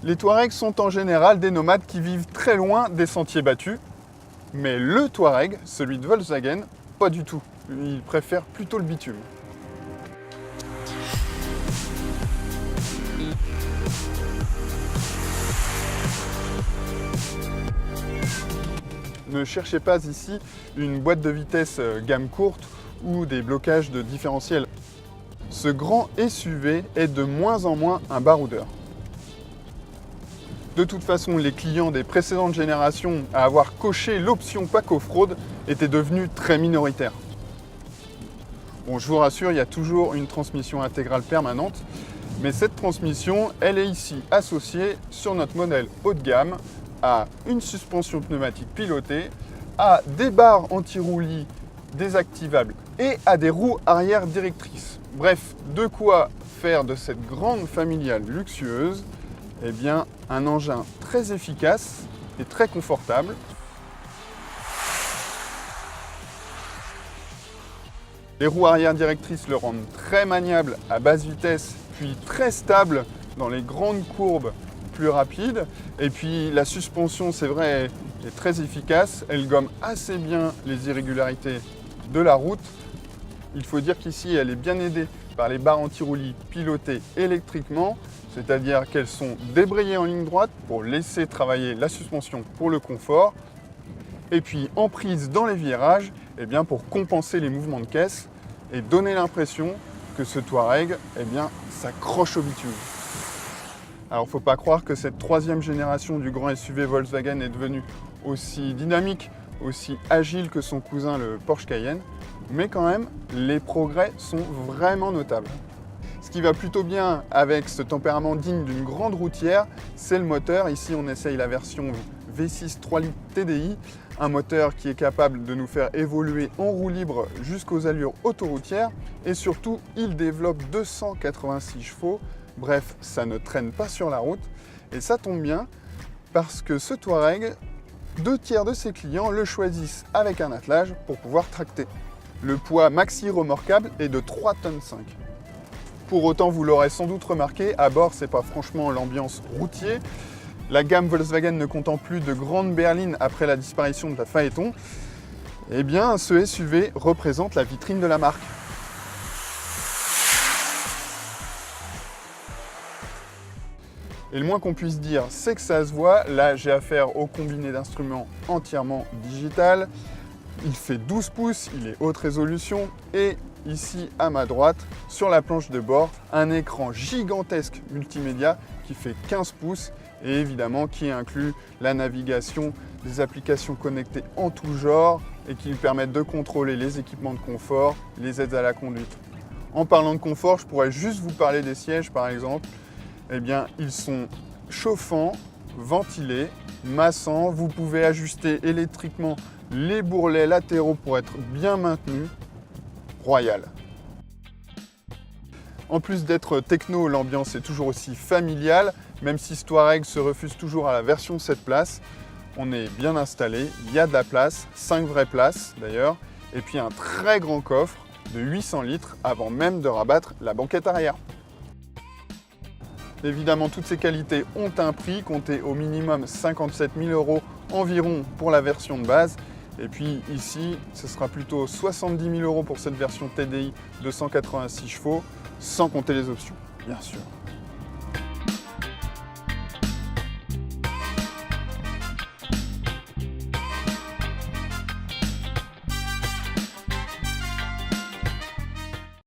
Les Touaregs sont en général des nomades qui vivent très loin des sentiers battus, mais le Touareg, celui de Volkswagen, pas du tout. Il préfère plutôt le bitume. Ne cherchez pas ici une boîte de vitesse gamme courte ou des blocages de différentiel. Ce grand SUV est de moins en moins un baroudeur. De toute façon, les clients des précédentes générations à avoir coché l'option PAC off-road étaient devenus très minoritaires. Bon, je vous rassure, il y a toujours une transmission intégrale permanente, mais cette transmission, elle est ici associée sur notre modèle haut de gamme à une suspension pneumatique pilotée, à des barres anti-roulis désactivables et à des roues arrière directrices. Bref, de quoi faire de cette grande familiale luxueuse un engin très efficace et très confortable. Les roues arrière directrices le rendent très maniable à basse vitesse, puis très stable dans les grandes courbes plus rapides. Et puis la suspension, c'est vrai, est très efficace. Elle gomme assez bien les irrégularités de la route. Il faut dire qu'ici, elle est bien aidée par les barres anti-roulis pilotées électriquement, c'est-à-dire qu'elles sont débrayées en ligne droite pour laisser travailler la suspension pour le confort. Et puis en prise dans les virages, pour compenser les mouvements de caisse et donner l'impression que ce Touareg s'accroche au bitume. Alors il ne faut pas croire que cette troisième génération du grand SUV Volkswagen est devenue aussi dynamique, aussi agile que son cousin le Porsche Cayenne, mais quand même, les progrès sont vraiment notables. Ce qui va plutôt bien avec ce tempérament digne d'une grande routière, c'est le moteur. Ici, on essaye la version V6 3 litres TDI, un moteur qui est capable de nous faire évoluer en roue libre jusqu'aux allures autoroutières. Et surtout, il développe 286 chevaux. Bref, ça ne traîne pas sur la route. Et ça tombe bien, parce que ce Touareg, 2/3 de ses clients le choisissent avec un attelage pour pouvoir tracter. Le poids maxi remorquable est de 3,5 tonnes. Pour autant, vous l'aurez sans doute remarqué, à bord, c'est pas franchement l'ambiance routier. La gamme Volkswagen ne comptant plus de grandes berlines après la disparition de la Phaéton, ce SUV représente la vitrine de la marque. Et le moins qu'on puisse dire, c'est que ça se voit. Là, j'ai affaire au combiné d'instruments entièrement digital. Il fait 12 pouces, il est haute résolution et ici à ma droite, sur la planche de bord, un écran gigantesque multimédia qui fait 15 pouces et évidemment qui inclut la navigation, des applications connectées en tout genre et qui lui permettent de contrôler les équipements de confort, les aides à la conduite. En parlant de confort, je pourrais juste vous parler des sièges par exemple. Ils sont chauffants, ventilés, massants. Vous pouvez ajuster électriquement les bourrelets latéraux pour être bien maintenus. Royal. En plus d'être techno, l'ambiance est toujours aussi familiale. Même si ce Touareg se refuse toujours à la version 7 places, on est bien installé. Il y a de la place, 5 vraies places d'ailleurs. Et puis un très grand coffre de 800 litres avant même de rabattre la banquette arrière. Évidemment, toutes ces qualités ont un prix, comptez au minimum 57 000 € environ pour la version de base. Et puis ici, ce sera plutôt 70 000 € pour cette version TDI 286 chevaux, sans compter les options, bien sûr.